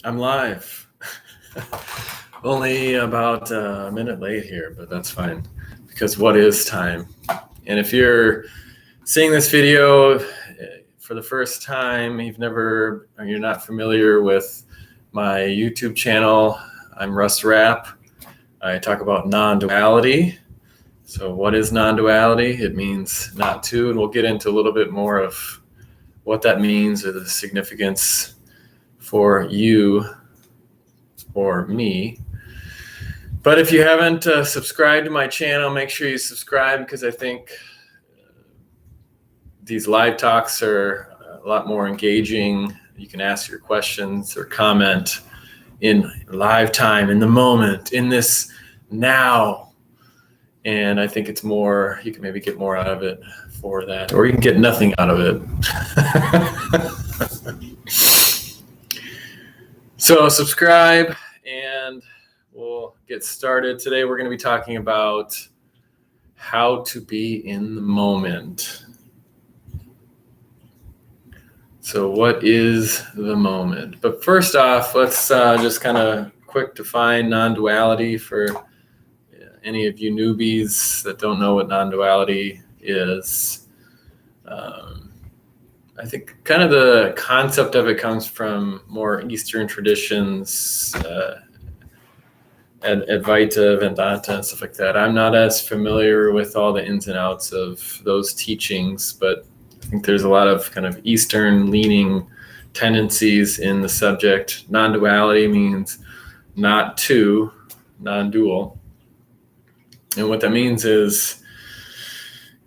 I'm live. Only about a minute late here, but that's fine because what is time? And if you're seeing this video for the first time, you're not familiar with my YouTube channel, I'm Russ Rapp. I talk about non-duality. So what is non-duality? It means not two, and we'll get into a little bit more of what that means or the significance for you or me. But if you haven't subscribed to my channel, make sure you subscribe, because I think these live talks are a lot more engaging. You can ask your questions or comment in live time, in the moment, in this now. And I think it's more, you can maybe get more out of it for that, or you can get nothing out of it. So subscribe and we'll get started. Today we're going to be talking about how to be in the moment. So what is the moment? But first off, let's just kind of quick define non-duality for any of you newbies that don't know what non-duality is. I think kind of the concept of it comes from more Eastern traditions, Advaita, Vedanta, and stuff like that. I'm not as familiar with all the ins and outs of those teachings, but I think there's a lot of kind of Eastern leaning tendencies in the subject. Non-duality means not two, non-dual. And what that means is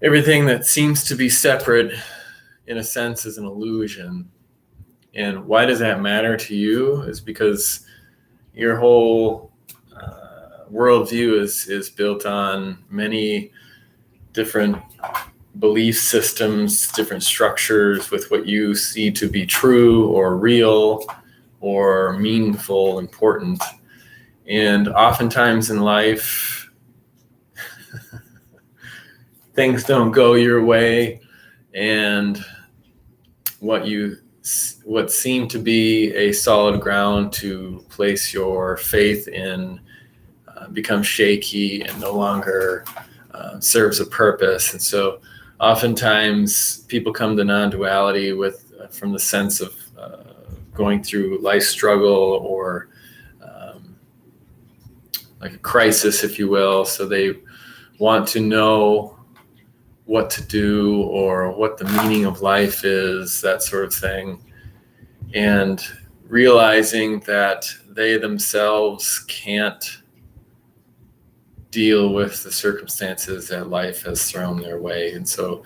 everything that seems to be separate, in a sense, is an illusion. And why does that matter to you? Is because your whole worldview is built on many different belief systems, different structures with what you see to be true or real or meaningful, important. And oftentimes in life, things don't go your way, and what seemed to be a solid ground to place your faith in becomes shaky and no longer serves a purpose. And so oftentimes people come to non-duality from the sense of going through life struggle or like a crisis, if you will. So they want to know what to do or what the meaning of life is, that sort of thing. And realizing that they themselves can't deal with the circumstances that life has thrown their way. And so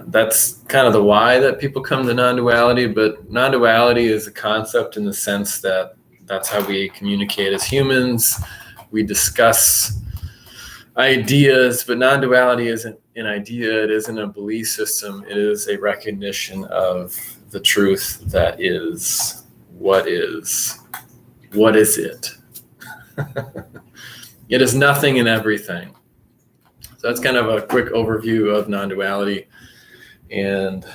that's kind of the why that people come to non-duality. But non-duality is a concept in the sense that that's how we communicate as humans. We discuss ideas, but non-duality isn't an idea. It isn't a belief system. It is a recognition of the truth that is. What is it? It is nothing and everything. So that's kind of a quick overview of non-duality and,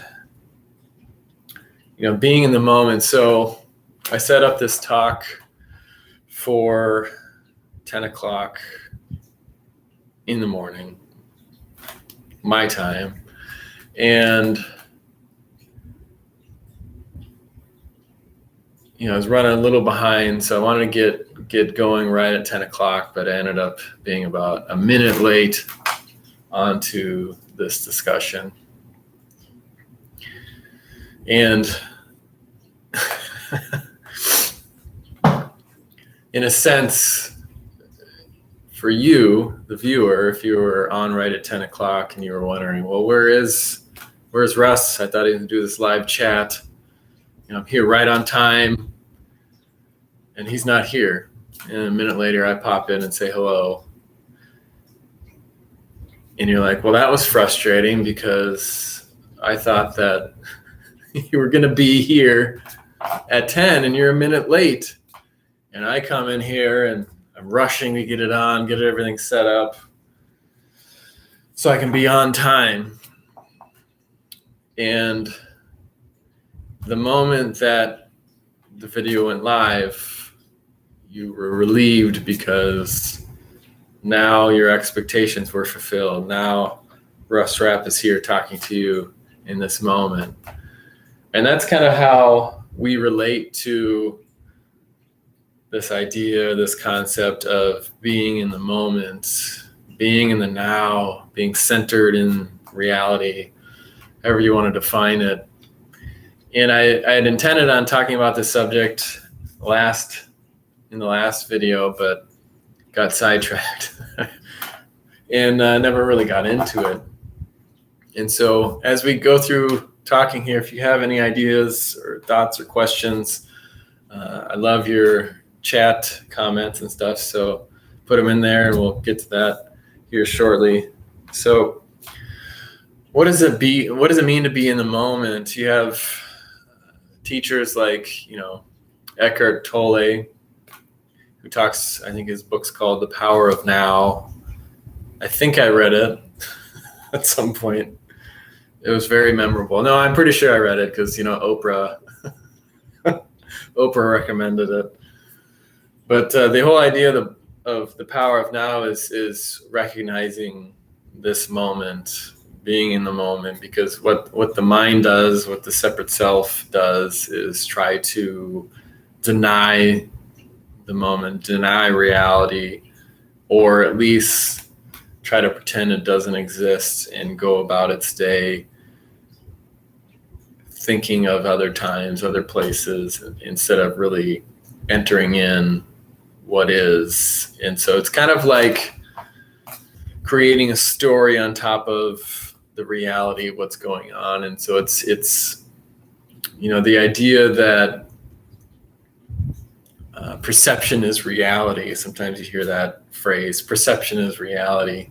being in the moment. So I set up this talk for 10 o'clock in the morning, my time. And, I was running a little behind, so I wanted to get going right at 10 o'clock, but I ended up being about a minute late onto this discussion. And in a sense, for you, the viewer, if you were on right at 10 o'clock and you were wondering, well, where's Russ? I thought he would do this live chat. I'm here right on time, and he's not here. And a minute later, I pop in and say hello. And you're like, well, that was frustrating because I thought that you were going to be here at 10 and you're a minute late. And I come in here and I'm rushing to get it on, get everything set up so I can be on time. And the moment that the video went live, you were relieved because now your expectations were fulfilled. Now Russ Rapp is here talking to you in this moment. And that's kind of how we relate to this idea, this concept of being in the moment, being in the now, being centered in reality, however you want to define it. And I had intended on talking about this subject in the last video, but got sidetracked and never really got into it. And so as we go through talking here, if you have any ideas or thoughts or questions, I love your chat comments and stuff. So put them in there and we'll get to that here shortly. So what does it mean to be in the moment? You have teachers like, Eckhart Tolle, who talks, I think his book's called The Power of Now. I think I read it at some point. It was very memorable. No, I'm pretty sure I read it because, Oprah recommended it. But the whole idea of the power of now is recognizing this moment, being in the moment, because what the mind does, what the separate self does, is try to deny the moment, deny reality, or at least try to pretend it doesn't exist and go about its day thinking of other times, other places, instead of really entering in what is. And so it's kind of like creating a story on top of the reality of what's going on. And so it's the idea that perception is reality. Sometimes you hear that phrase, perception is reality.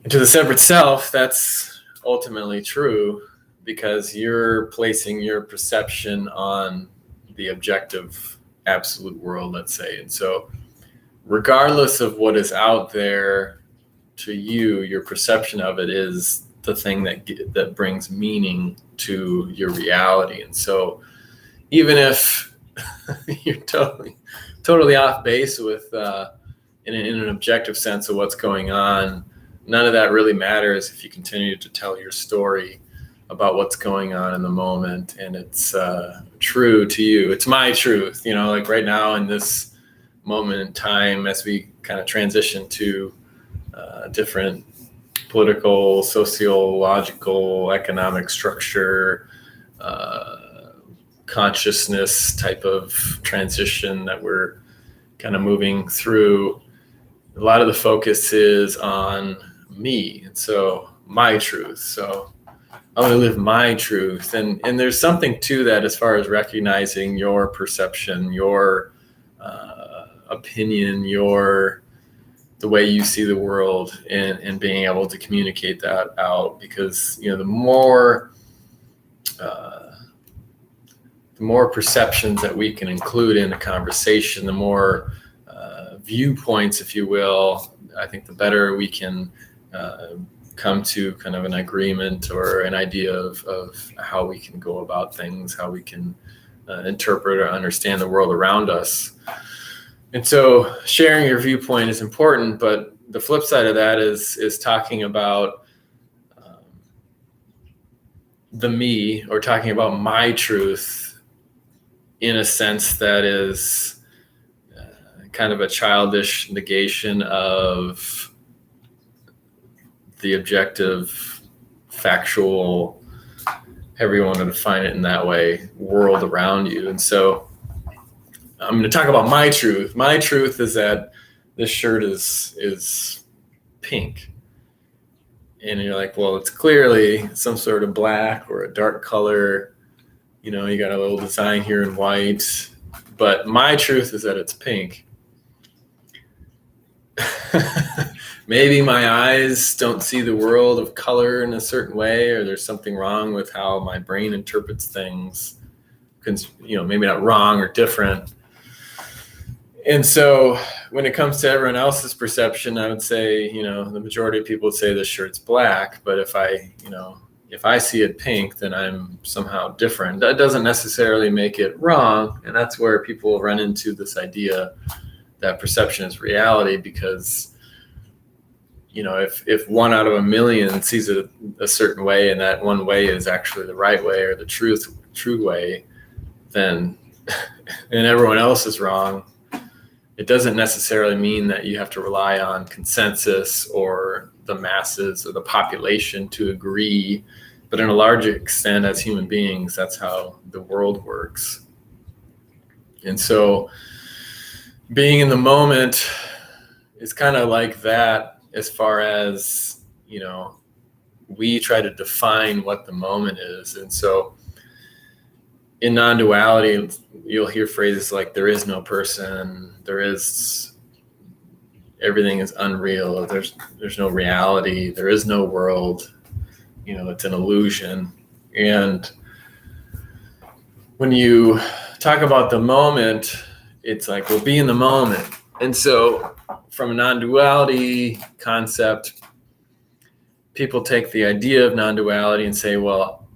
And to the separate self, that's ultimately true because you're placing your perception on the objective absolute world, let's say. And so regardless of what is out there to you, your perception of it is the thing that brings meaning to your reality. And so even if you're totally off base with in an objective sense of what's going on, none of that really matters if you continue to tell your story about what's going on in the moment, and it's true to you. It's my truth, like right now in this moment in time, as we kind of transition to different political, sociological, economic structure, consciousness type of transition that we're kind of moving through. A lot of the focus is on me, and so my truth. So I want to live my truth, and there's something to that as far as recognizing your perception, your opinion, the way you see the world, and being able to communicate that out. Because the more perceptions that we can include in a conversation, the more viewpoints, if you will, I think the better we can come to kind of an agreement or an idea of how we can go about things, how we can interpret or understand the world around us. And so sharing your viewpoint is important, but the flip side of that is talking about the me, or talking about my truth in a sense that is kind of a childish negation of the objective, factual, however you want to define it in that way, world around you. And so I'm going to talk about my truth. My truth is that this shirt is pink. And you're like, well, it's clearly some sort of black or a dark color. You got a little design here in white. But my truth is that it's pink. Maybe my eyes don't see the world of color in a certain way, or there's something wrong with how my brain interprets things. Maybe not wrong or different. And so when it comes to everyone else's perception, I would say, the majority of people would say this shirt's black. But if I, if I see it pink, then I'm somehow different. That doesn't necessarily make it wrong. And that's where people run into this idea that perception is reality, because, if 1 out of a million sees it a certain way, and that one way is actually the right way or the true way, then and everyone else is wrong, it doesn't necessarily mean that you have to rely on consensus or the masses or the population to agree. But in a large extent, as human beings, that's how the world works. And so being in the moment is kind of like that, as far as, we try to define what the moment is. And so in non-duality, you'll hear phrases like, there is no person, everything is unreal, there's no reality, there is no world, it's an illusion. And when you talk about the moment, it's like, well, be in the moment. And so from a non-duality concept, people take the idea of non-duality and say, well,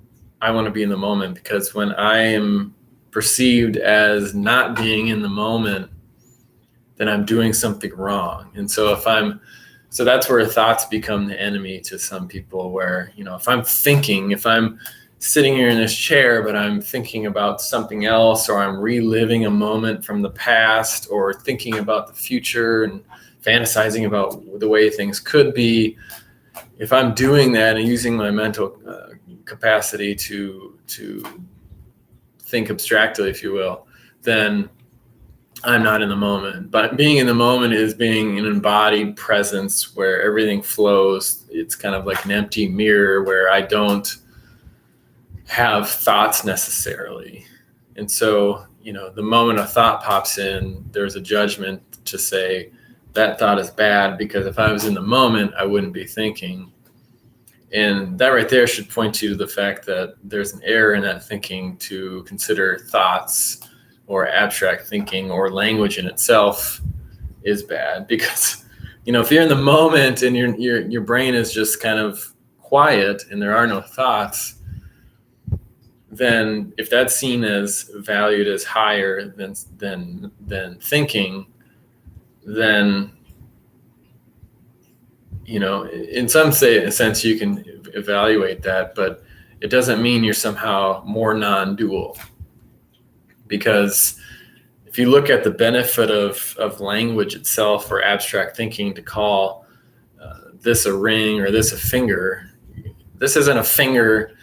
I want to be in the moment, because when I am perceived as not being in the moment, then I'm doing something wrong. And so so that's where thoughts become the enemy to some people, where, if I'm sitting here in this chair, but I'm thinking about something else, or I'm reliving a moment from the past, or thinking about the future and fantasizing about the way things could be, if I'm doing that and using my mental capacity to think abstractly, if you will, then I'm not in the moment. But being in the moment is being an embodied presence where everything flows. It's kind of like an empty mirror where I don't have thoughts necessarily. And so, the moment a thought pops in, there's a judgment to say that thought is bad, because if I was in the moment, I wouldn't be thinking. And that right there should point you to the fact that there's an error in that thinking to consider thoughts or abstract thinking or language in itself is bad. Because, if you're in the moment and your brain is just kind of quiet and there are no thoughts, then if that's seen as valued as higher than thinking, then, in some sense you can evaluate that, but it doesn't mean you're somehow more non-dual. Because if you look at the benefit of language itself or abstract thinking, to call this a ring or this a finger, this isn't a finger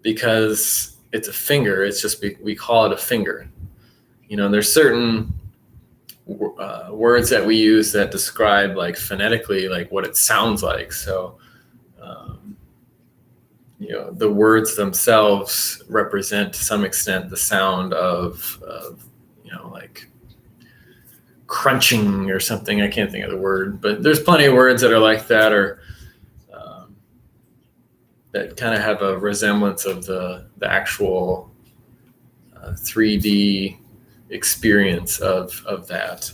because it's a finger. It's just we call it a finger. There's certain words that we use that describe, like, phonetically, like what it sounds like. So the words themselves represent to some extent the sound of like crunching or something. I can't think of the word, but there's plenty of words that are like that, or that kind of have a resemblance of the actual 3D experience of that.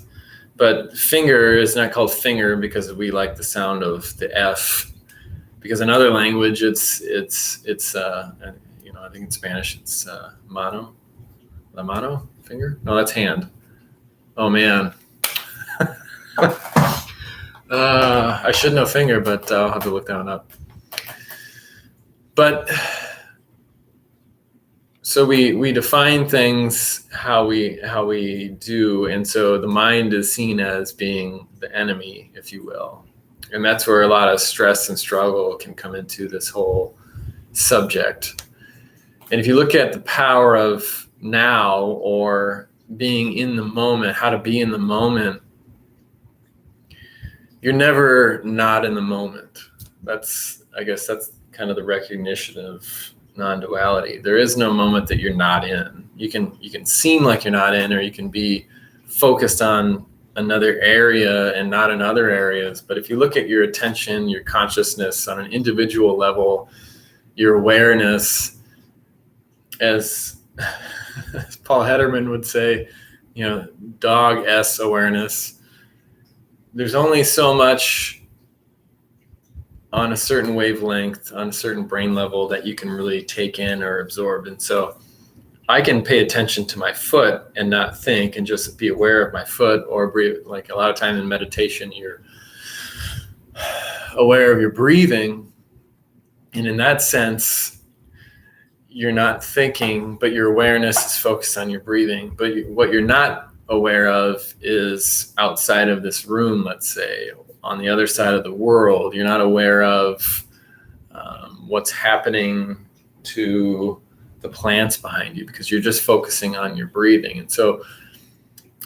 But finger is not called finger because we like the sound of the F, because in other language it's I think in Spanish it's mano, la mano, finger. No, that's hand. Oh man. I should know finger, but I'll have to look that one up. But so we define things how we do, and so the mind is seen as being the enemy, if you will. And that's where a lot of stress and struggle can come into this whole subject. And if you look at the power of now, or being in the moment, how to be in the moment, you're never not in the moment. I guess that's kind of the recognition of non-duality. There is no moment that you're not in. You can seem like you're not in, or you can be focused on another area and not in other areas. But if you look at your attention, your consciousness on an individual level, your awareness, as Paul Hederman would say, dog-s awareness, there's only so much on a certain wavelength, on a certain brain level that you can really take in or absorb. And so I can pay attention to my foot and not think and just be aware of my foot, or breathe. Like a lot of time in meditation, you're aware of your breathing. And in that sense, you're not thinking, but your awareness is focused on your breathing. But what you're not aware of is outside of this room, let's say, on the other side of the world. You're not aware of what's happening to the plants behind you, because you're just focusing on your breathing. And so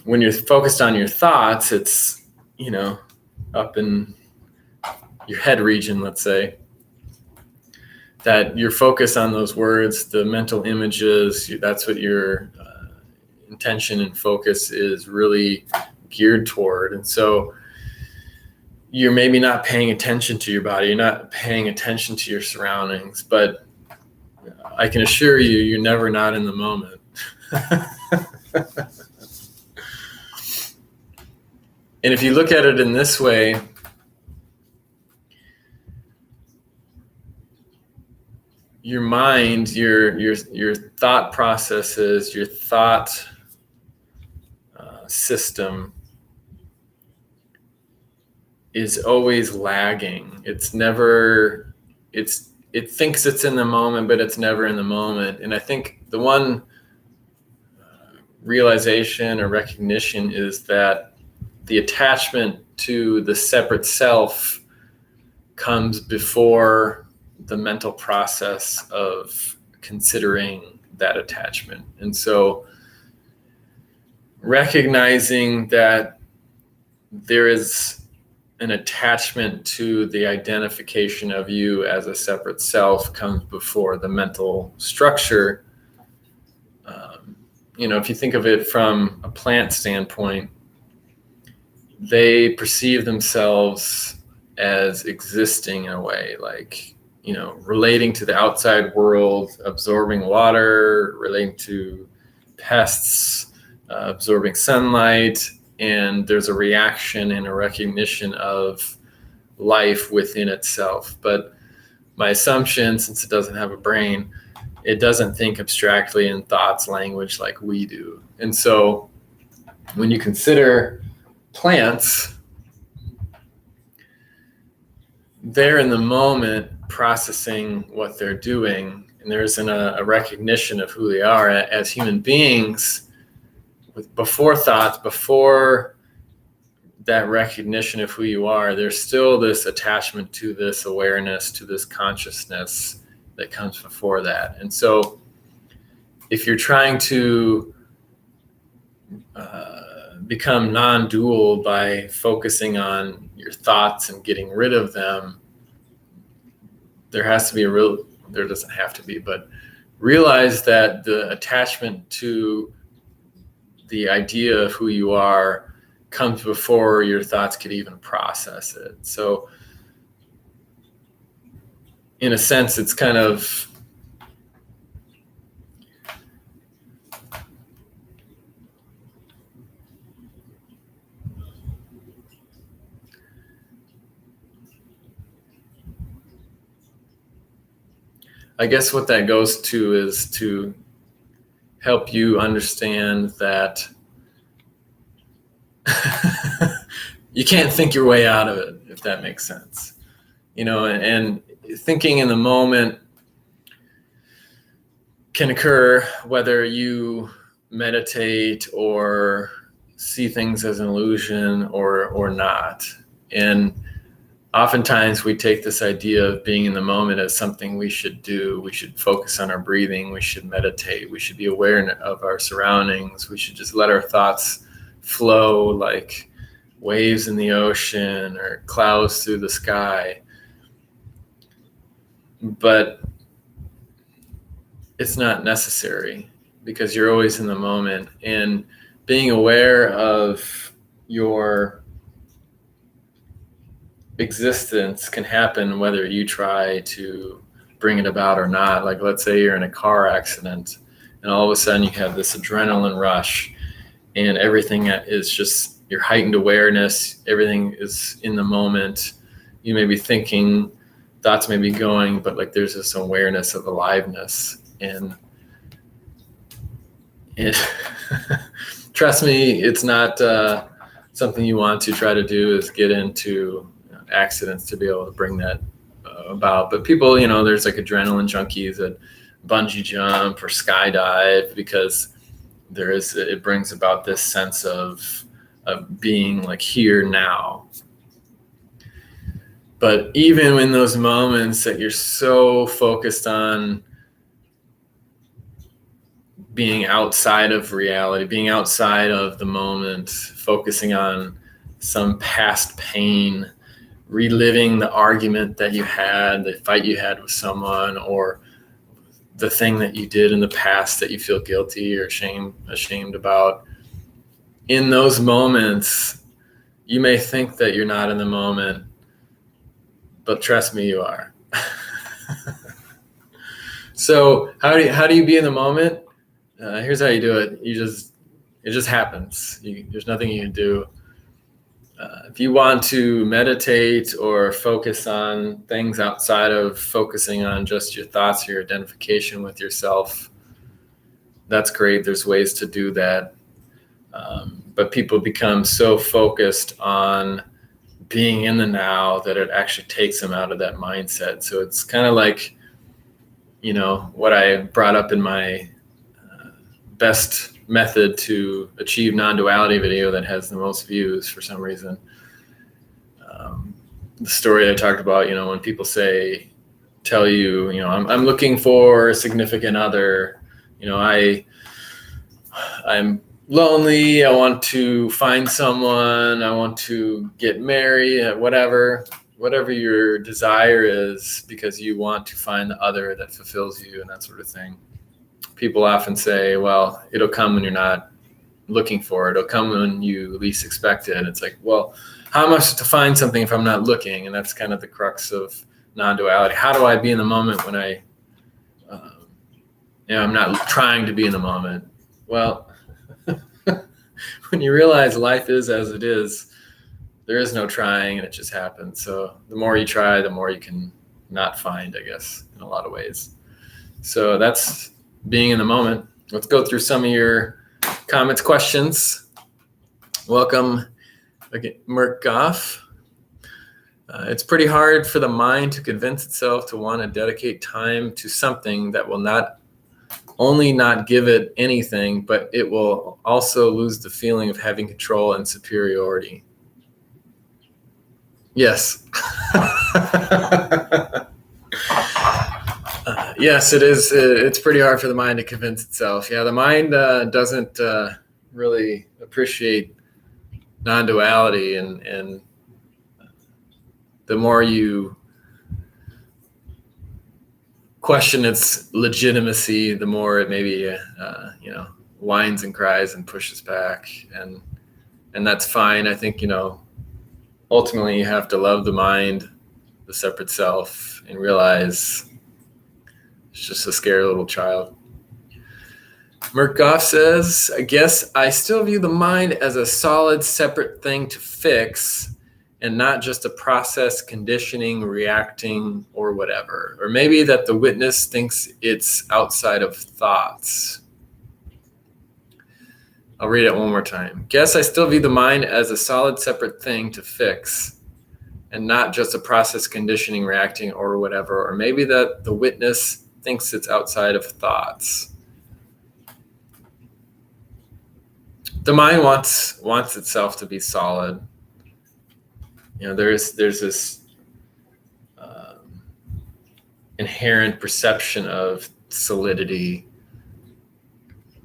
when you're focused on your thoughts, it's, up in your head region, let's say, that your focus on those words, the mental images, that's what your intention and focus is really geared toward. And so you're maybe not paying attention to your body, you're not paying attention to your surroundings, but I can assure you, you're never not in the moment. And if you look at it in this way, your mind, your thought processes, your thought system is always lagging. It thinks it's in the moment, but it's never in the moment. And I think the one realization or recognition is that the attachment to the separate self comes before the mental process of considering that attachment. And so recognizing that there is an attachment to the identification of you as a separate self comes before the mental structure. If you think of it from a plant standpoint, they perceive themselves as existing in a way, like, relating to the outside world, absorbing water, relating to pests, absorbing sunlight, and there's a reaction and a recognition of life within itself. But my assumption, since it doesn't have a brain, it doesn't think abstractly in thoughts, language like we do. And so when you consider plants, they're in the moment processing what they're doing, and there's a recognition of who they are as human beings. Before thoughts, before that recognition of who you are, there's still this attachment to this awareness, to this consciousness that comes before that. And so if you're trying to become non-dual by focusing on your thoughts and getting rid of them, there doesn't have to be, but realize that the attachment to the idea of who you are comes before your thoughts could even process it. So in a sense, it's kind of I guess what that goes to is to help you understand that you can't think your way out of it, if that makes sense. And thinking in the moment can occur whether you meditate or see things as an illusion or not. And oftentimes we take this idea of being in the moment as something we should do. We should focus on our breathing. We should meditate. We should be aware of our surroundings. We should just let our thoughts flow like waves in the ocean or clouds through the sky. But it's not necessary, because you're always in the moment. And being aware of your existence can happen whether you try to bring it about or not. Like, let's say you're in a car accident and all of a sudden you have this adrenaline rush and everything is just your heightened awareness. Everything is in the moment. You may be thinking thoughts may be going, but like there's this awareness of aliveness. And it trust me, it's not something you want to try to do is get into accidents to be able to bring that about. But people, there's like adrenaline junkies that bungee jump or skydive because it brings about this sense of being like here now. But even in those moments that you're so focused on being outside of reality, being outside of the moment, focusing on some past pain, reliving the argument that you had, the fight you had with someone, or the thing that you did in the past that you feel guilty or ashamed about. In those moments, you may think that you're not in the moment, but trust me, you are. So how do you be in the moment? Here's how you do it. It just happens. There's nothing you can do. If you want to meditate or focus on things outside of focusing on just your thoughts or your identification with yourself, that's great. There's ways to do that. But people become so focused on being in the now that it actually takes them out of that mindset. So it's kind of like, what I brought up in my best method to achieve non-duality video that has the most views for some reason. The story I talked about, when people tell you, I'm looking for a significant other, I'm lonely, I want to find someone, I want to get married, whatever your desire is, because you want to find the other that fulfills you and that sort of thing. People often say, well, it'll come when you're not looking for it. It'll come when you least expect it. And it's like, well, how am I supposed to find something if I'm not looking? And that's kind of the crux of non-duality. How do I be in the moment when I'm not trying to be in the moment? Well, when you realize life is as it is, there is no trying and it just happens. So the more you try, the more you can not find, I guess, in a lot of ways. So that's being in the moment. Let's go through some of your comments, questions. Welcome again, Merk Goff. It's pretty hard for the mind to convince itself to want to dedicate time to something that will not only not give it anything, but it will also lose the feeling of having control and superiority. Yes. Yes, it is. It's pretty hard for the mind to convince itself. Yeah, the mind doesn't really appreciate non-duality, and the more you question its legitimacy, the more it maybe whines and cries and pushes back, and that's fine. I think ultimately you have to love the mind, the separate self, and realize it's just a scared little child. Murkoff says, I guess I still view the mind as a solid, separate thing to fix and not just a process, conditioning, reacting, or whatever. Or maybe that the witness thinks it's outside of thoughts. I'll read it one more time. Guess I still view the mind as a solid, separate thing to fix and not just a process, conditioning, reacting, or whatever. Or maybe that the witness thinks it's outside of thoughts. The mind wants itself to be solid. There's this inherent perception of solidity,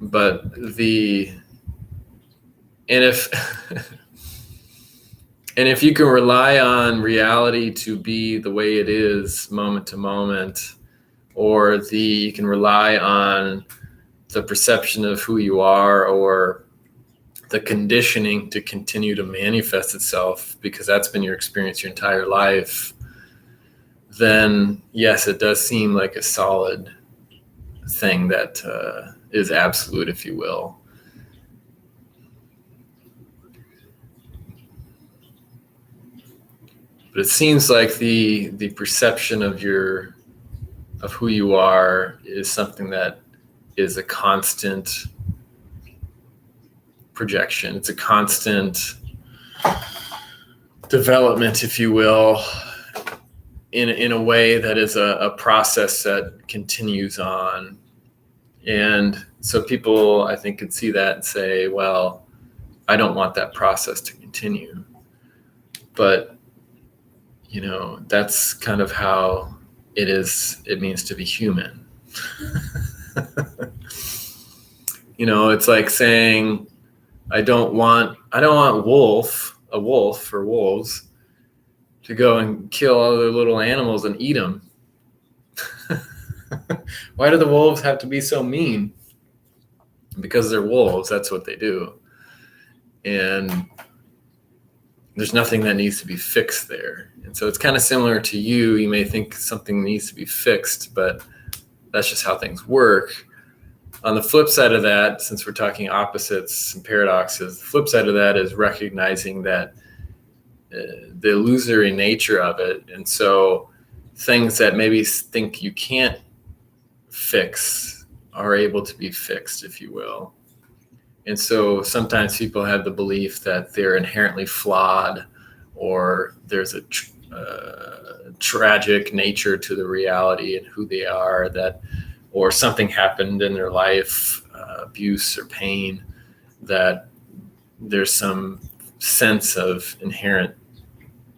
but if you can rely on reality to be the way it is moment to moment, or you can rely on the perception of who you are, or the conditioning to continue to manifest itself because that's been your experience your entire life, then yes, it does seem like a solid thing that is absolute, if you will. But it seems like the perception of who you are is something that is a constant projection. It's a constant development, if you will, in a way that is a process that continues on. And so people, I think, could see that and say, well, I don't want that process to continue. But, that's kind of how it means to be human. It's like saying, I don't want a wolf or wolves to go and kill other little animals and eat them. Why do the wolves have to be so mean? Because they're wolves. That's what they do. And there's nothing that needs to be fixed there. And so it's kind of similar to you. You may think something needs to be fixed, but that's just how things work. On the flip side of that, since we're talking opposites and paradoxes, the flip side of that is recognizing that the illusory nature of it. And so things that maybe think you can't fix are able to be fixed, if you will. And so sometimes people have the belief that they're inherently flawed, or there's a tragic nature to the reality and who they are, or something happened in their life, abuse or pain, that there's some sense of inherent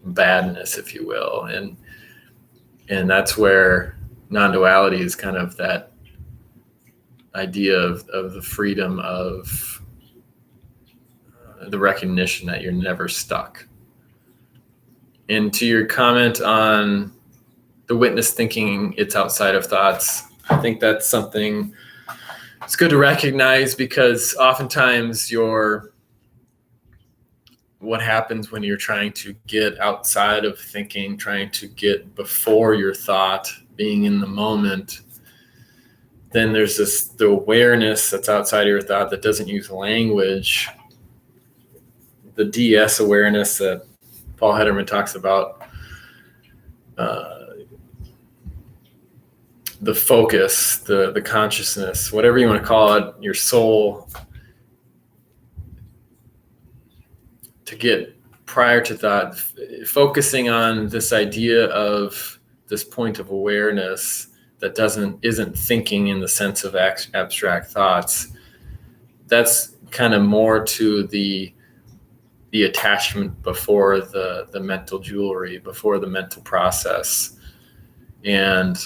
badness, if you will. And that's where non-duality is kind of that idea of the freedom of the recognition that you're never stuck. And to your comment on the witness thinking it's outside of thoughts, I think that's something it's good to recognize, because oftentimes what happens when you're trying to get outside of thinking, trying to get before your thought, being in the moment, then there's the awareness that's outside of your thought that doesn't use language, the DS awareness that Paul Hederman talks about, the focus, the consciousness, whatever you want to call it, your soul, to get prior to thought, focusing on this idea of this point of awareness that isn't thinking in the sense of abstract thoughts. That's kind of more to the attachment before the mental jewelry, before the mental process, and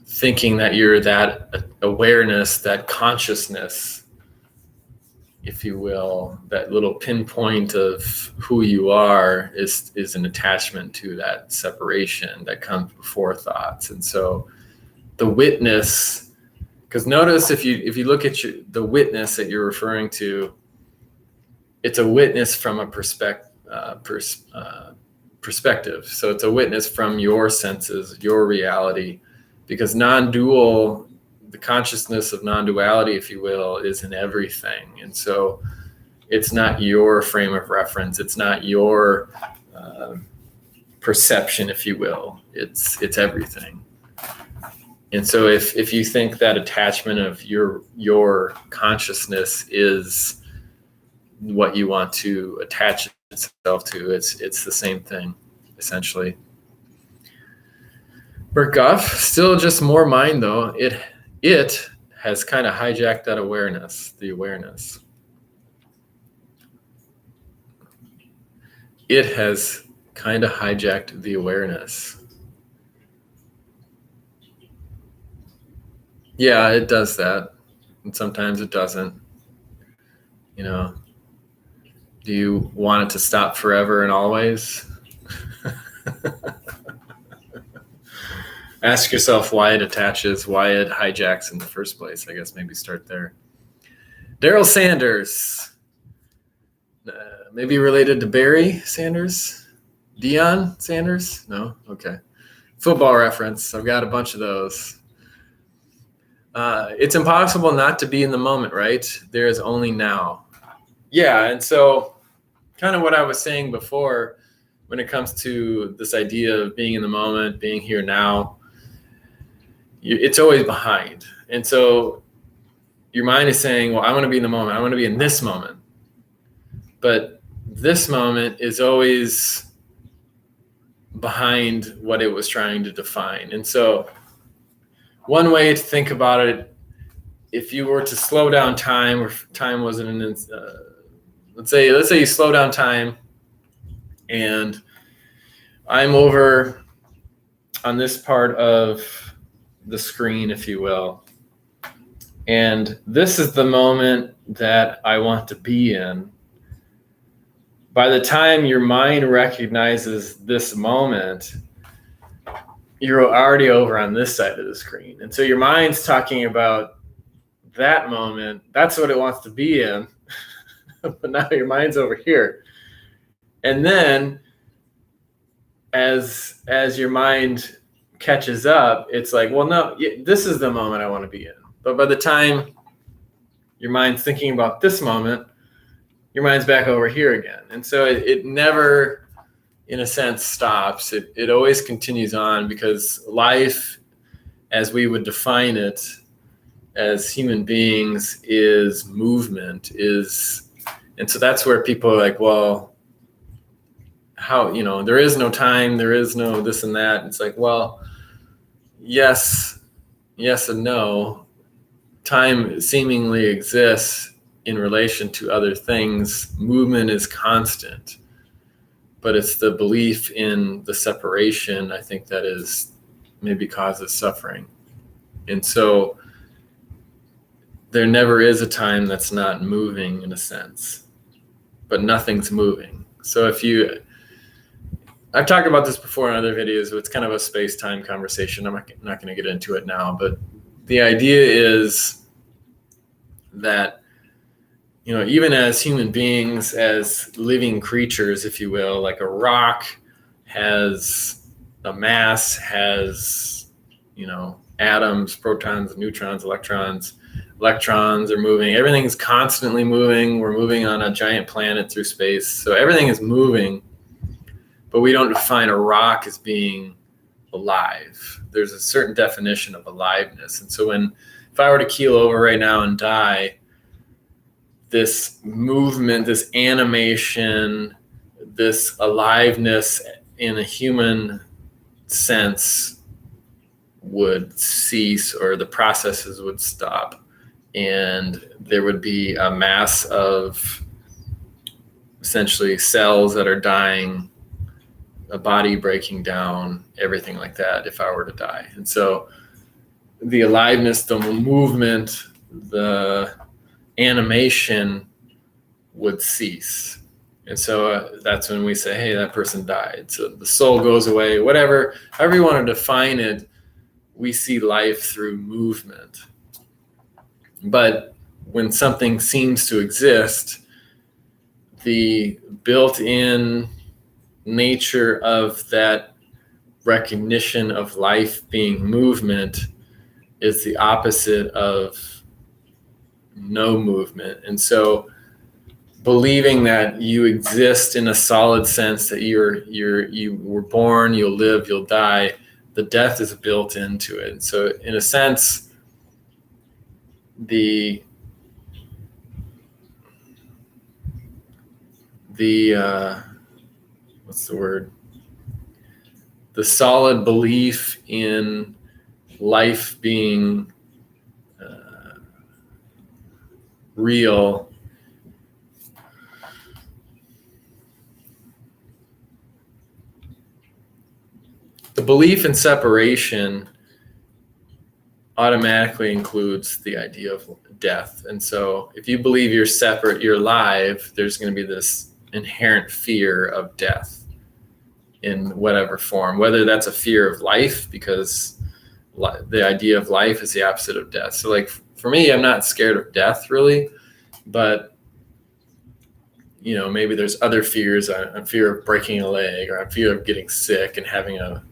thinking that you're that awareness, that consciousness, if you will, that little pinpoint of who you are is an attachment to that separation that comes before thoughts. And so the witness, because notice if you look at the witness that you're referring to, it's a witness from a perspective. So it's a witness from your senses, your reality, because non-dual, the consciousness of non-duality, if you will, is in everything. And so it's not your frame of reference. It's not your perception, if you will. It's everything. And so if you think that attachment of your consciousness is what you want to attach itself to, it's the same thing, essentially. Bert Goff, still just more mind though. It has kind of hijacked that awareness, the awareness. It has kind of hijacked the awareness. Yeah, it does that. And sometimes it doesn't. Do you want it to stop forever and always? Ask yourself why it attaches, why it hijacks in the first place. I guess maybe start there. Daryl Sanders, maybe related to Barry Sanders? Deion Sanders? No? Okay. Football reference. I've got a bunch of those. It's impossible not to be in the moment, right? There is only now. Yeah, and so kind of what I was saying before, when it comes to this idea of being in the moment, being here now, it's always behind. And so your mind is saying, well, I want to be in the moment. I want to be in this moment. But this moment is always behind what it was trying to define. And so one way to think about it, if you were to slow down time, or time wasn't an let's say you slow down time, and I'm over on this part of the screen, if you will, and this is the moment that I want to be in. By the time your mind recognizes this moment, you're already over on this side of the screen. And so your mind's talking about that moment. That's what it wants to be in. But now your mind's over here. And then as your mind catches up, it's like, well, no, this is the moment I want to be in. But by the time your mind's thinking about this moment, your mind's back over here again. And so it never, in a sense, stops. It always continues on, because life, as we would define it as human beings, is movement, and so that's where people are like, well, how, there is no time, there is no this and that. It's like, well, yes and no. Time seemingly exists in relation to other things. Movement is constant, but it's the belief in the separation, I think, that is maybe causes suffering. And so there never is a time that's not moving, in a sense, but nothing's moving. So I've talked about this before in other videos, but it's kind of a space-time conversation. I'm not going to get into it now, but the idea is that, even as human beings, as living creatures, if you will, like a rock has a mass, has, atoms, protons, neutrons, electrons. Electrons are moving. Everything's constantly moving. We're moving on a giant planet through space. So everything is moving, but we don't define a rock as being alive. There's a certain definition of aliveness. And so if I were to keel over right now and die, this movement, this animation, this aliveness in a human sense would cease, or the processes would stop. And there would be a mass of essentially cells that are dying, a body breaking down, everything like that, if I were to die. And so the aliveness, the movement, the animation would cease. And so that's when we say, hey, that person died. So the soul goes away, however you want to define it. We see life through movement. But when something seems to exist, the built-in nature of that recognition of life being movement is the opposite of no movement. And so believing that you exist in a solid sense, that you were born, you'll live, you'll die, the death is built into it. And so in a sense, the what's the word? The solid belief in life being real the belief in separation automatically includes the idea of death. And so if you believe you're separate, you're alive, there's going to be this inherent fear of death in whatever form, whether that's a fear of life, because the idea of life is the opposite of death. So like for me, I'm not scared of death really, but maybe there's other fears. I'm fear of breaking a leg, or I'm fear of getting sick and having a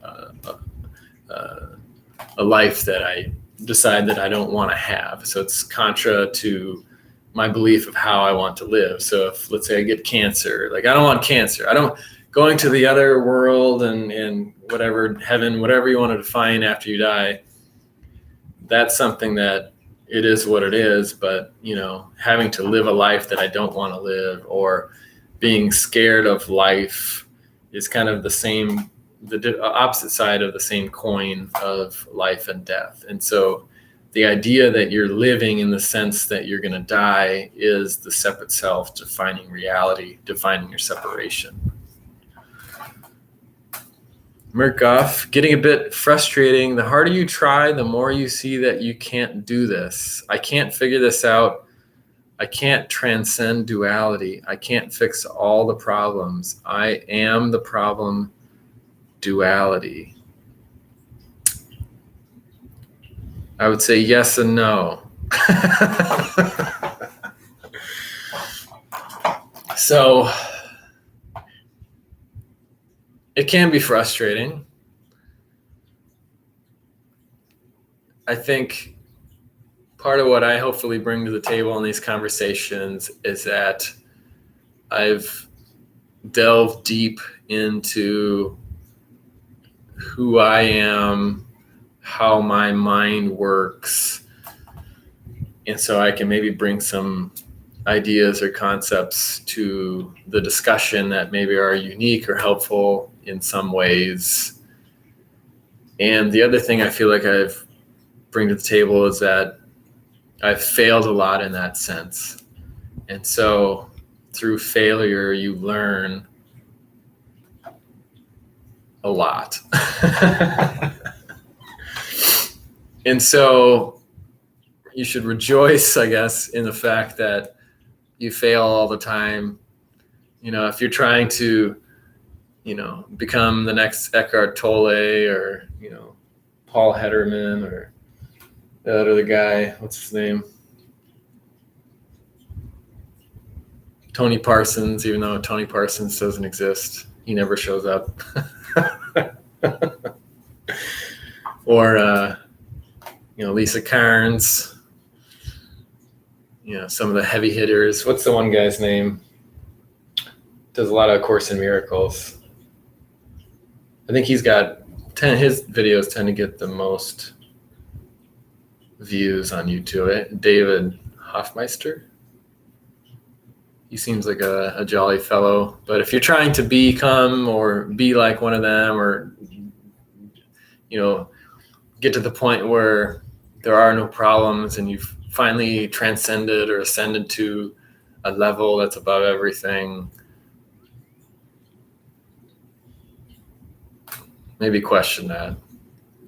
life that I decide that I don't want to have. So it's contra to my belief of how I want to live. So if, let's say, I get cancer, like I don't want cancer. going to the other world and whatever, heaven, whatever you want to define after you die, that's something that it is what it is. But, having to live a life that I don't want to live, or being scared of life, is kind of the opposite side of the same coin of life and death. And so the idea that you're living in the sense that you're going to die is the separate self defining reality, defining your separation. Murkoff, getting a bit frustrating. The harder you try, the more you see that you can't do this. I can't figure this out. I can't transcend duality. I can't fix all the problems. I am the problem. Duality. I would say yes and no. So it can be frustrating. I think part of what I hopefully bring to the table in these conversations is that I've delved deep into who I am, how my mind works, and so I can maybe bring some ideas or concepts to the discussion that maybe are unique or helpful in some ways. And the other thing I feel like I've bring to the table is that I've failed a lot in that sense. And so through failure, you learn a lot. And so you should rejoice, I guess, in the fact that you fail all the time. If you're trying to, become the next Eckhart Tolle, or, Paul Hederman, or the other guy, what's his name? Tony Parsons, even though Tony Parsons doesn't exist. He never shows up. Or, Lisa Carnes, some of the heavy hitters. What's the one guy's name? Does a lot of Course in Miracles. I think he's got his videos tend to get the most views on YouTube. David Hoffmeister. He seems like a jolly fellow. But if you're trying to become or be like one of them, or, get to the point where there are no problems and you've finally transcended or ascended to a level that's above everything, maybe question that.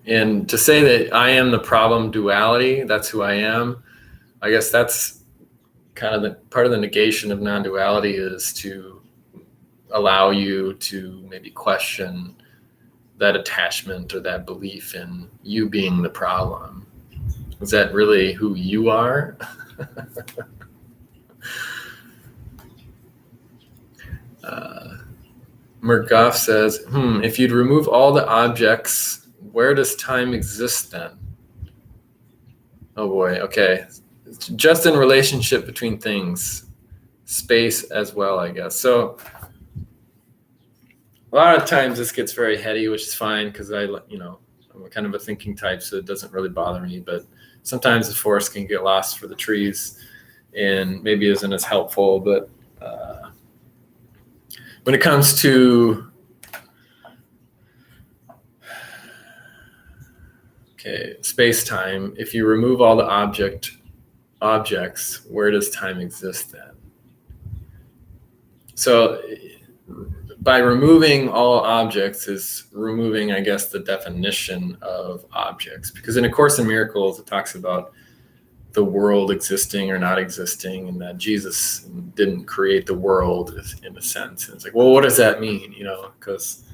And to say that I am the problem duality, that's who I am, I guess that's kind of the part of the negation of non-duality, is to allow you to maybe question that attachment or that belief in you being the problem. Is that really who you are? Murkoff says, if you'd remove all the objects, where does time exist then? Oh boy, okay. Just in relationship between things, space as well, I guess. So a lot of times this gets very heady, which is fine, because I'm kind of a thinking type, so it doesn't really bother me. But sometimes the forest can get lost for the trees and maybe isn't as helpful. But when it comes to, space-time, if you remove all the objects, where does time exist then? So by removing all objects is removing, I guess, the definition of objects. Because in A Course in Miracles, it talks about the world existing or not existing, and that Jesus didn't create the world in a sense. And it's like, well, what does that mean? Because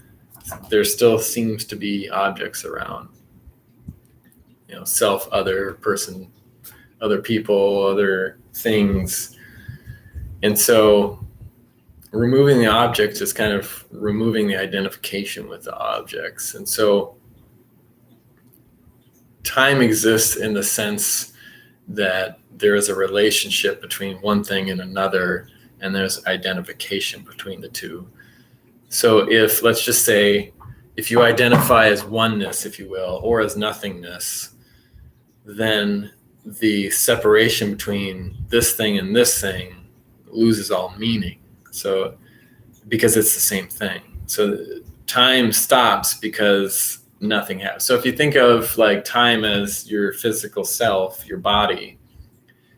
there still seems to be objects around. Self, other person, other people, other things. And so removing the objects is kind of removing the identification with the objects. And so time exists in the sense that there is a relationship between one thing and another, and there's identification between the two. So let's just say, if you identify as oneness, if you will, or as nothingness, then the separation between this thing and this thing loses all meaning. So, because it's the same thing. So time stops because nothing happens. So if you think of like time as your physical self, your body,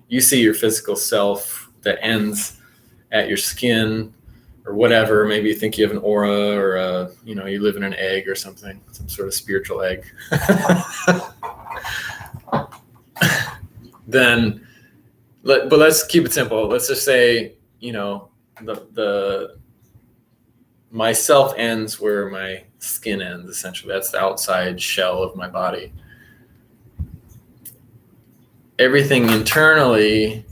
you see your physical self that ends at your skin or whatever. Maybe you think you have an aura, or you live in an egg or something, some sort of spiritual egg. But let's keep it simple. Let's just say, the myself ends where my skin ends, essentially. That's the outside shell of my body. Everything internally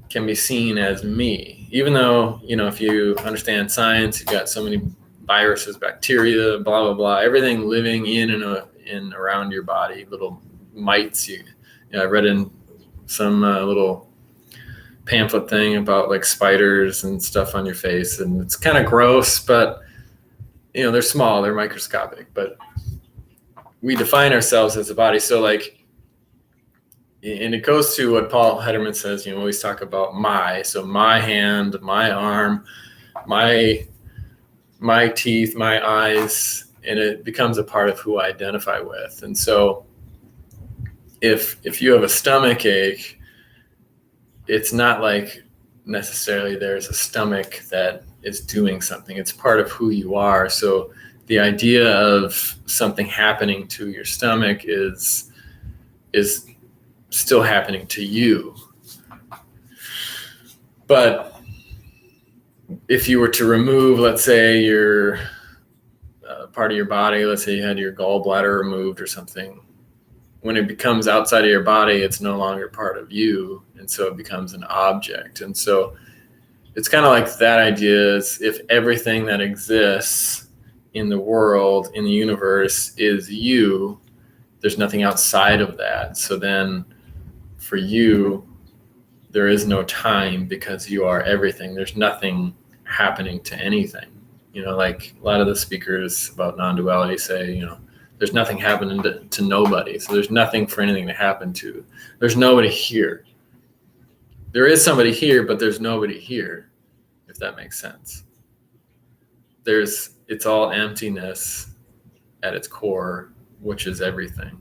can be seen as me, even though, if you understand science, you've got so many viruses, bacteria, blah, blah, blah, everything living in and around your body, little mites. I read in some little pamphlet thing about like spiders and stuff on your face, and it's kind of gross, but they're small, they're microscopic, but we define ourselves as a body. So like, and it goes to what Paul Hederman says, always talk about so my hand, my arm, my teeth, my eyes, and it becomes a part of who I identify with. And so if you have a stomach ache, it's not like necessarily there's a stomach that is doing something. It's part of who you are. So the idea of something happening to your stomach is still happening to you. But if you were to remove, let's say, your part of your body, let's say you had your gallbladder removed or something, when it becomes outside of your body, it's no longer part of you. And so it becomes an object. And so it's kind of like that idea is, if everything that exists in the world, in the universe, is you, there's nothing outside of that. So then for you, there is no time, because you are everything. There's nothing happening to anything. Like a lot of the speakers about non-duality say, there's nothing happening to nobody. So there's nothing for anything to happen to. There's nobody here. There is somebody here, but there's nobody here, if that makes sense. It's all emptiness at its core, which is everything.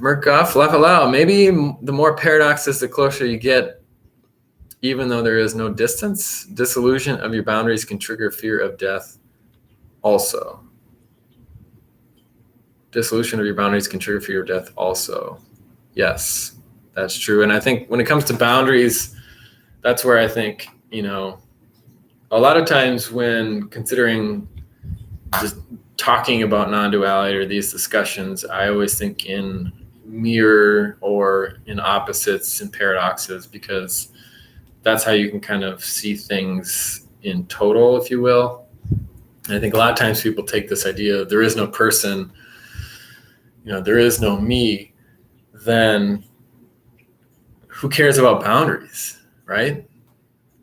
Murkoff, laugh aloud. Maybe the more paradoxes, the closer you get, even though there is no distance. Disillusion of your boundaries can trigger fear of death also. Dissolution of your boundaries can trigger fear of death also. Yes, that's true. And I think when it comes to boundaries, that's where I think, a lot of times when considering just talking about non-duality or these discussions, I always think in mirror or in opposites and paradoxes, because that's how you can kind of see things in total, if you will. And I think a lot of times people take this idea of there is no person, there is no me, then who cares about boundaries, right?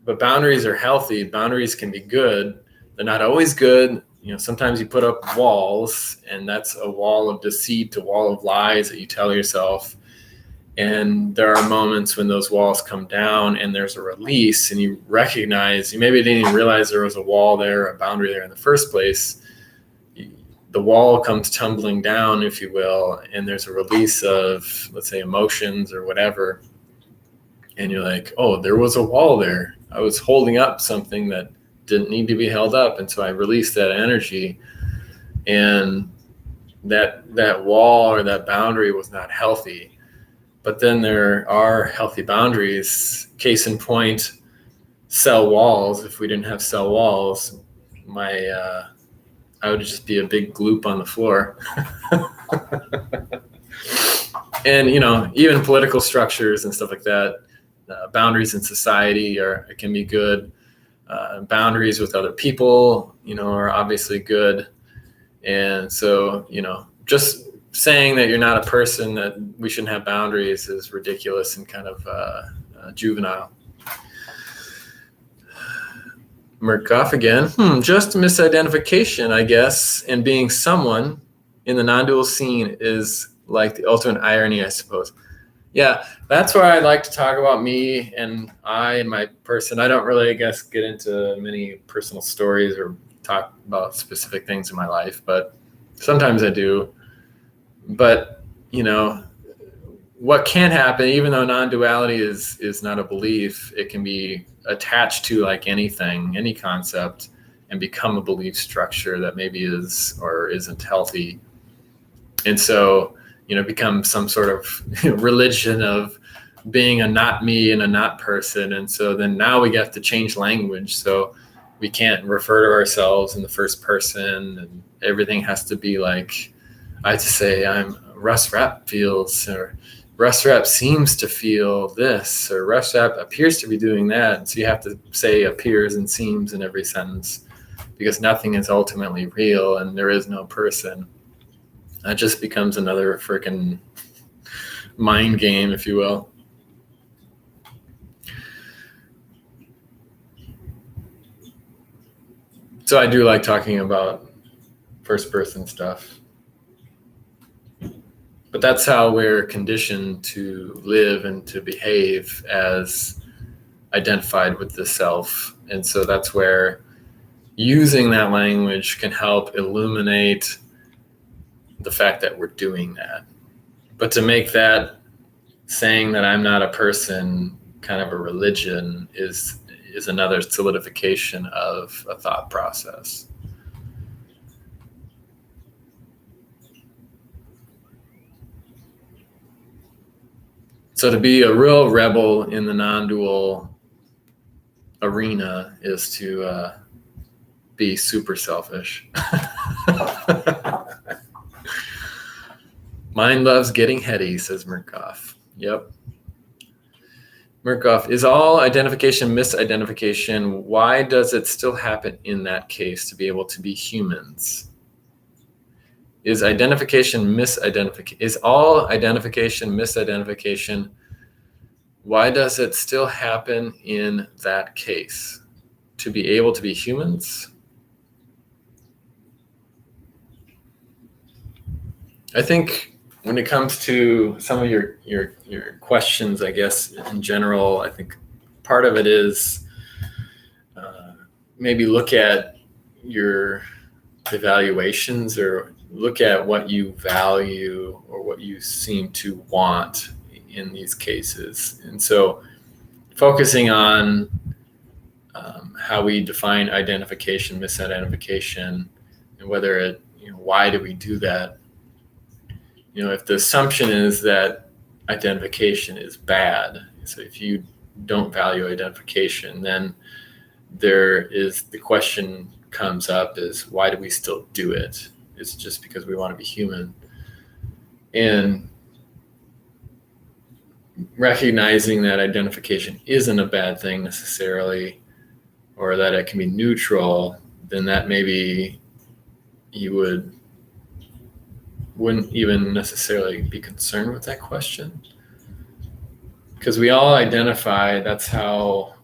But boundaries are healthy. Boundaries can be good. They're not always good. Sometimes you put up walls, and that's a wall of deceit, a wall of lies that you tell yourself. And there are moments when those walls come down and there's a release, and you recognize, you maybe didn't even realize there was a wall there, a boundary there in the first place. The wall comes tumbling down, if you will, and there's a release of, let's say, emotions or whatever. And you're like, oh, there was a wall there. I was holding up something that didn't need to be held up. And so I released that energy, and that wall or that boundary was not healthy. But then there are healthy boundaries. Case in point, cell walls. If we didn't have cell walls, I would just be a big gloop on the floor. And, even political structures and stuff like that, boundaries in society can be good. Boundaries with other people, are obviously good. And so, just saying that you're not a person, that we shouldn't have boundaries, is ridiculous and kind of juvenile. Murkoff again. Just misidentification, I guess, and being someone in the non-dual scene is like the ultimate irony, I suppose. Yeah, that's where I like to talk about me and my person. I don't really, I guess, get into many personal stories or talk about specific things in my life, but sometimes I do. But, what can happen, even though non-duality is not a belief, it can be attached to like anything, any concept, and become a belief structure that maybe is or isn't healthy. And so, become some sort of religion of being a not me and a not person. And so then now we have to change language. So we can't refer to ourselves in the first person, and everything has to be like, I have to say I'm Russ Rapp feels, or Russ Rapp seems to feel this, or Russ Rapp appears to be doing that. And so you have to say appears and seems in every sentence, because nothing is ultimately real and there is no person. That just becomes another freaking mind game, if you will. So I do like talking about first person stuff. But that's how we're conditioned to live and to behave as identified with the self. And so that's where using that language can help illuminate the fact that we're doing that. But to make that saying that I'm not a person kind of a religion is another solidification of a thought process. So to be a real rebel in the non-dual arena is to be super selfish. Mind loves getting heady, says Murkoff. Yep. Murkoff, is all identification misidentification? Why does it still happen in that case to be able to be humans? Is identification misidentification? Is all identification misidentification? Why does it still happen in that case? To be able to be humans? I think when it comes to some of your questions, I guess in general, I think part of it is maybe look at your evaluations or look at what you value or what you seem to want in these cases. And so focusing on how we define identification, misidentification, and whether it, why do we do that? If the assumption is that identification is bad, so if you don't value identification, then the question comes up is, why do we still do it? It's just because we want to be human. And recognizing that identification isn't a bad thing necessarily, or that it can be neutral, then that maybe you wouldn't even necessarily be concerned with that question. Because we all identify, that's how,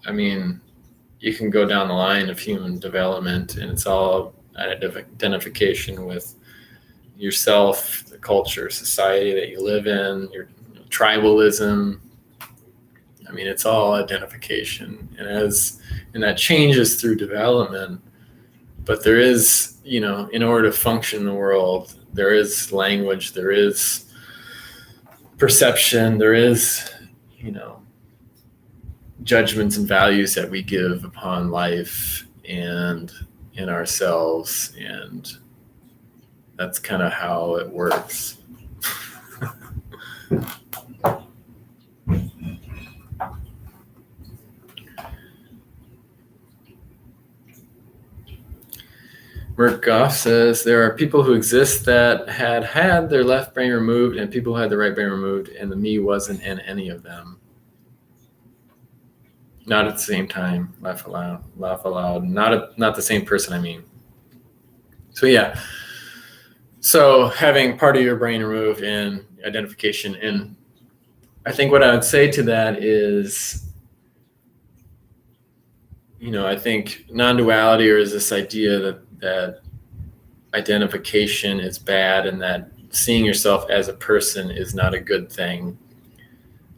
you can go down the line of human development, and it's all identification with yourself, the culture, society that you live in, your tribalism. It's all identification, and that changes through development. But there is, in order to function in the world, there is language, there is perception, there is, judgments and values that we give upon life and in ourselves, and that's kind of how it works. Murkoff says there are people who exist that had their left brain removed, and people who had the right brain removed, and the me wasn't in any of them. Not at the same time. Laugh aloud. Not the same person, So yeah. So having part of your brain removed and identification, and I think what I would say to that is I think non-duality, or is this idea that identification is bad and that seeing yourself as a person is not a good thing,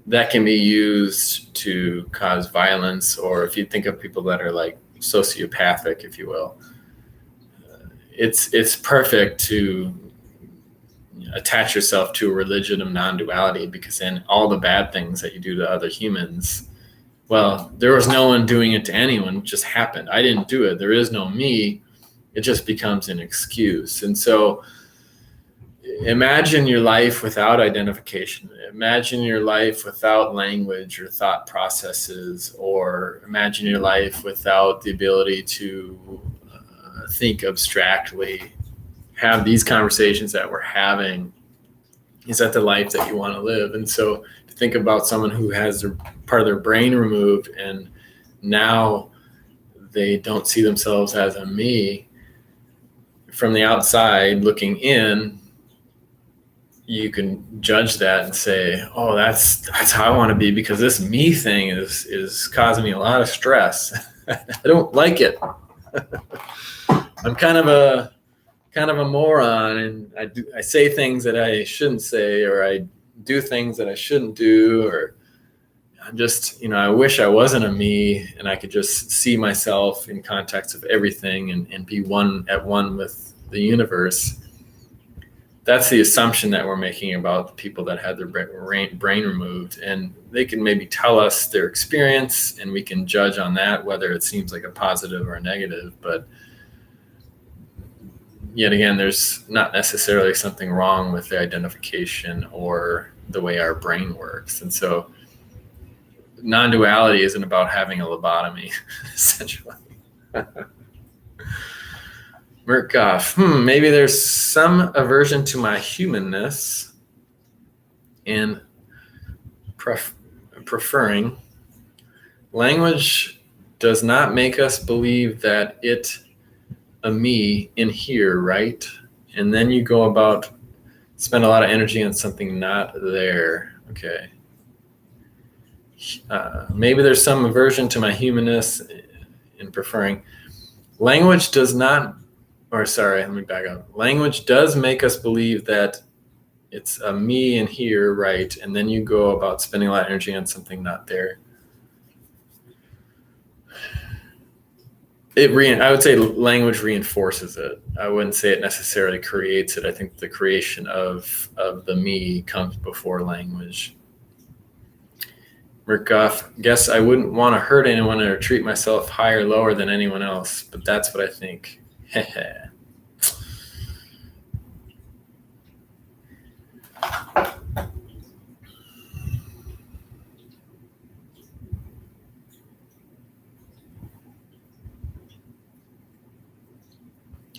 that can be used to cause violence. Or if you think of people that are like sociopathic, if you will, it's perfect to attach yourself to a religion of non-duality, because then all the bad things that you do to other humans, well, there was no one doing it to anyone, it just happened. I didn't do it. There is no me. It just becomes an excuse. And so imagine your life without identification. Imagine your life without language or thought processes, or imagine your life without the ability to think abstractly, have these conversations that we're having. Is that the life that you want to live? And so think about someone who has their part of their brain removed, and now they don't see themselves as a me. From the outside looking in, you can judge that and say, oh, that's how I want to be, because this me thing is causing me a lot of stress. I don't like it. I'm kind of a moron, and I say things that I shouldn't say, or I do things that I shouldn't do, or I'm just, I wish I wasn't a me and I could just see myself in context of everything and be one with the universe. That's the assumption that we're making about the people that had their brain removed, and they can maybe tell us their experience and we can judge on that whether it seems like a positive or a negative. But yet again, there's not necessarily something wrong with the identification or the way our brain works. And so non-duality isn't about having a lobotomy, essentially. Murkoff, maybe there's some aversion to my humanness and preferring. Language does not make us believe that a me in here, right? And then you go about, spend a lot of energy on something not there. Okay. Maybe there's some aversion to my humanness in preferring. Language does not, or sorry, let me back up. Language does make us believe that it's a me in here, right? And then you go about spending a lot of energy on something not there. I would say language reinforces it. I wouldn't say it necessarily creates it. I think the creation of the me comes before language. Murkoff, guess I wouldn't want to hurt anyone or treat myself higher or lower than anyone else, but that's what I think.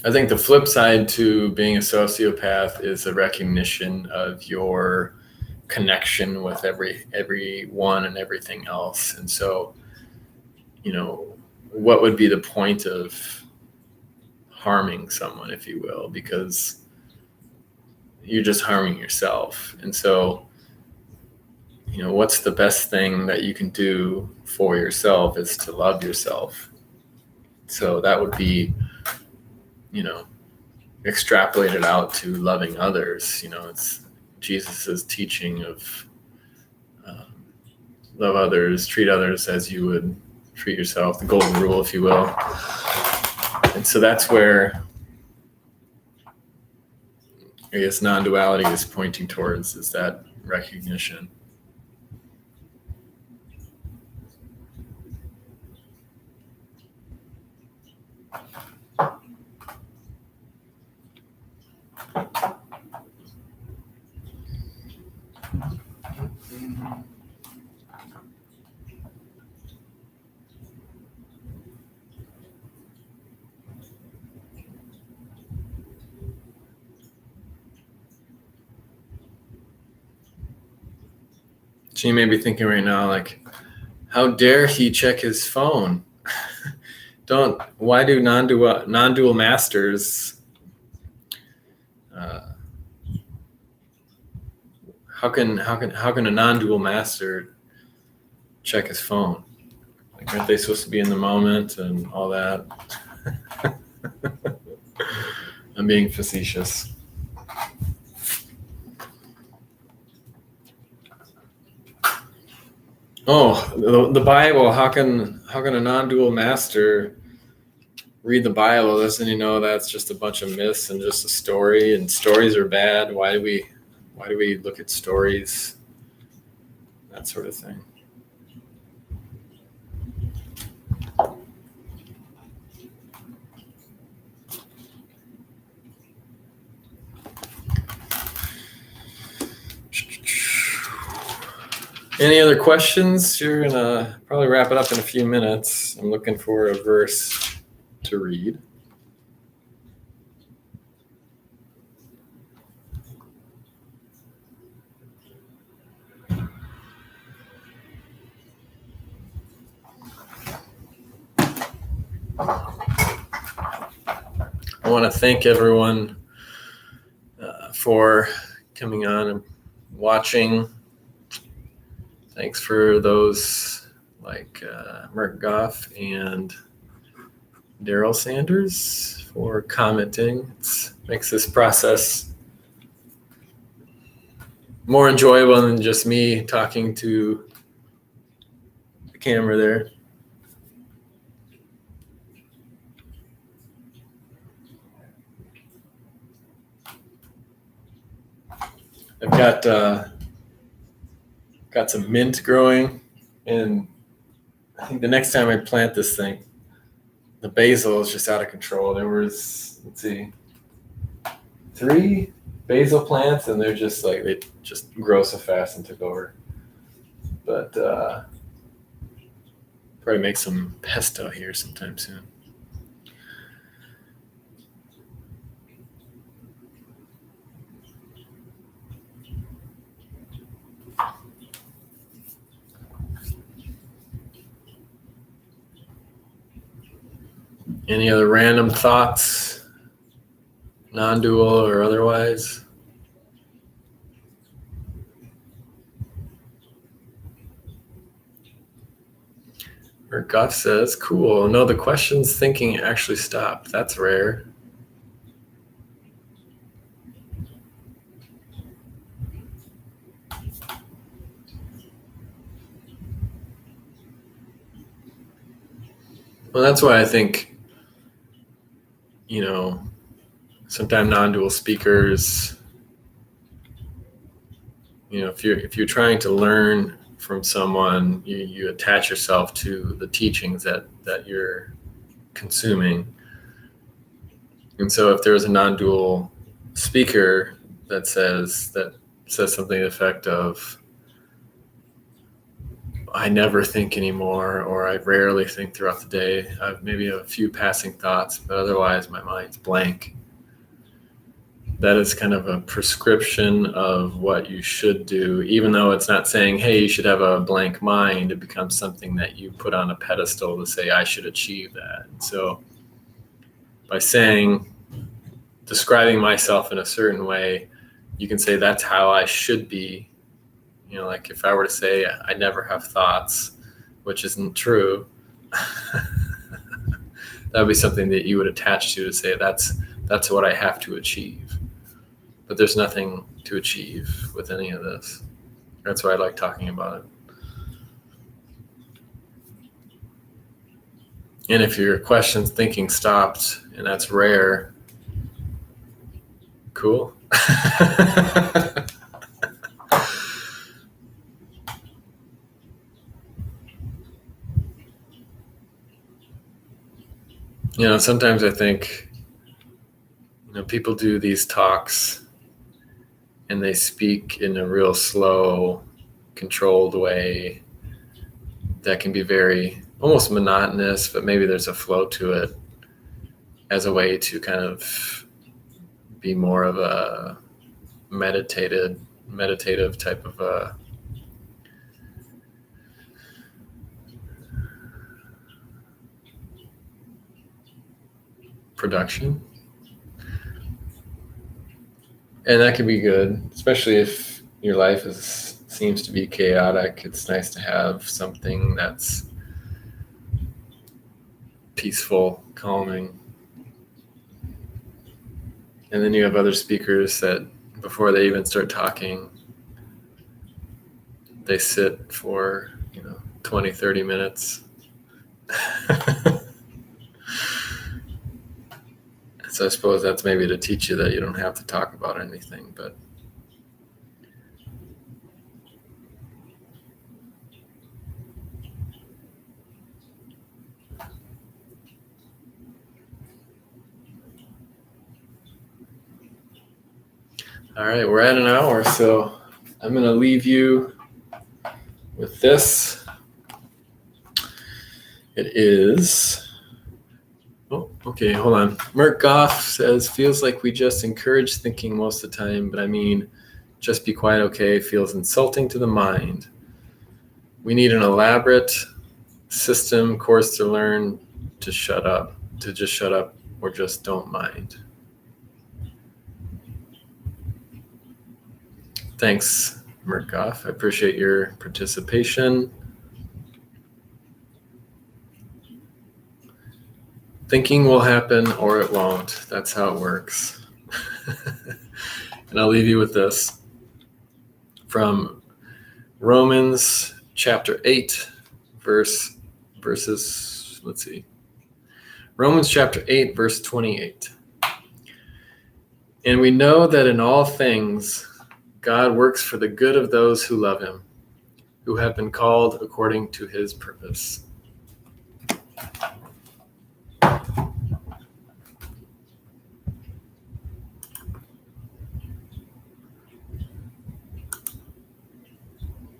I think the flip side to being a sociopath is a recognition of your connection with everyone and everything else. And so, what would be the point of harming someone, if you will, because you're just harming yourself. And so, what's the best thing that you can do for yourself is to love yourself. So that would be, extrapolated out to loving others. It's Jesus's teaching of love others, treat others as you would treat yourself, the golden rule, if you will. And so that's where I guess non-duality is pointing towards, is that recognition. So you may be thinking right now, like, how dare he check his phone? Why do non-dual masters, how can a non-dual master check his phone? Like, aren't they supposed to be in the moment and all that? I'm being facetious. Oh, the Bible. How can a non-dual master read the Bible? Doesn't he know that's just a bunch of myths and just a story? And stories are bad. Why do we look at stories? That sort of thing. Any other questions? You're gonna probably wrap it up in a few minutes. I'm looking for a verse to read. I want to thank everyone for coming on and watching. Thanks for those like Mark Goff and Daryl Sanders for commenting. It makes this process more enjoyable than just me talking to the camera there. I've got some mint growing, and I think the next time I plant this thing, the basil is just out of control. There was, let's see, 3 basil plants, and they're just like, they just grow so fast and took over. But probably make some pesto here sometime soon. Any other random thoughts, non-dual or otherwise? Or Goff says, cool. No, the questions thinking actually stopped. That's rare. Well, that's why I think, sometimes non-dual speakers, if you're trying to learn from someone, you attach yourself to the teachings that you're consuming. And so if there's a non-dual speaker that says something to the effect of, I never think anymore, or I rarely think throughout the day. I've maybe a few passing thoughts, but otherwise my mind's blank. That is kind of a prescription of what you should do, even though it's not saying, hey, you should have a blank mind. It becomes something that you put on a pedestal to say, I should achieve that. And so by describing myself in a certain way, you can say that's how I should be. Like if I were to say I never have thoughts, which isn't true, that would be something that you would attach to say that's what I have to achieve. But there's nothing to achieve with any of this. That's why I like talking about it. And if your questions thinking stopped, and that's rare, cool. Sometimes I think, people do these talks and they speak in a real slow, controlled way that can be very almost monotonous, but maybe there's a flow to it as a way to kind of be more of a meditative type of a production. And that can be good, especially if your life seems to be chaotic. It's nice to have something that's peaceful, calming. And then you have other speakers that before they even start talking, they sit for 20, 30 minutes. So I suppose that's maybe to teach you that you don't have to talk about anything, but all right, we're at an hour, so I'm going to leave you with this. It is, okay, hold on. Mert Goff says, feels like we just encourage thinking most of the time, but I mean, just be quiet, okay, feels insulting to the mind. We need an elaborate system course to learn to shut up, or just don't mind. Thanks, Mert Goff. I appreciate your participation. Thinking will happen or it won't. That's how it works. And I'll leave you with this from Romans chapter 8, verses, let's see. Romans chapter 8, verse 28. And we know that in all things, God works for the good of those who love him, who have been called according to his purpose.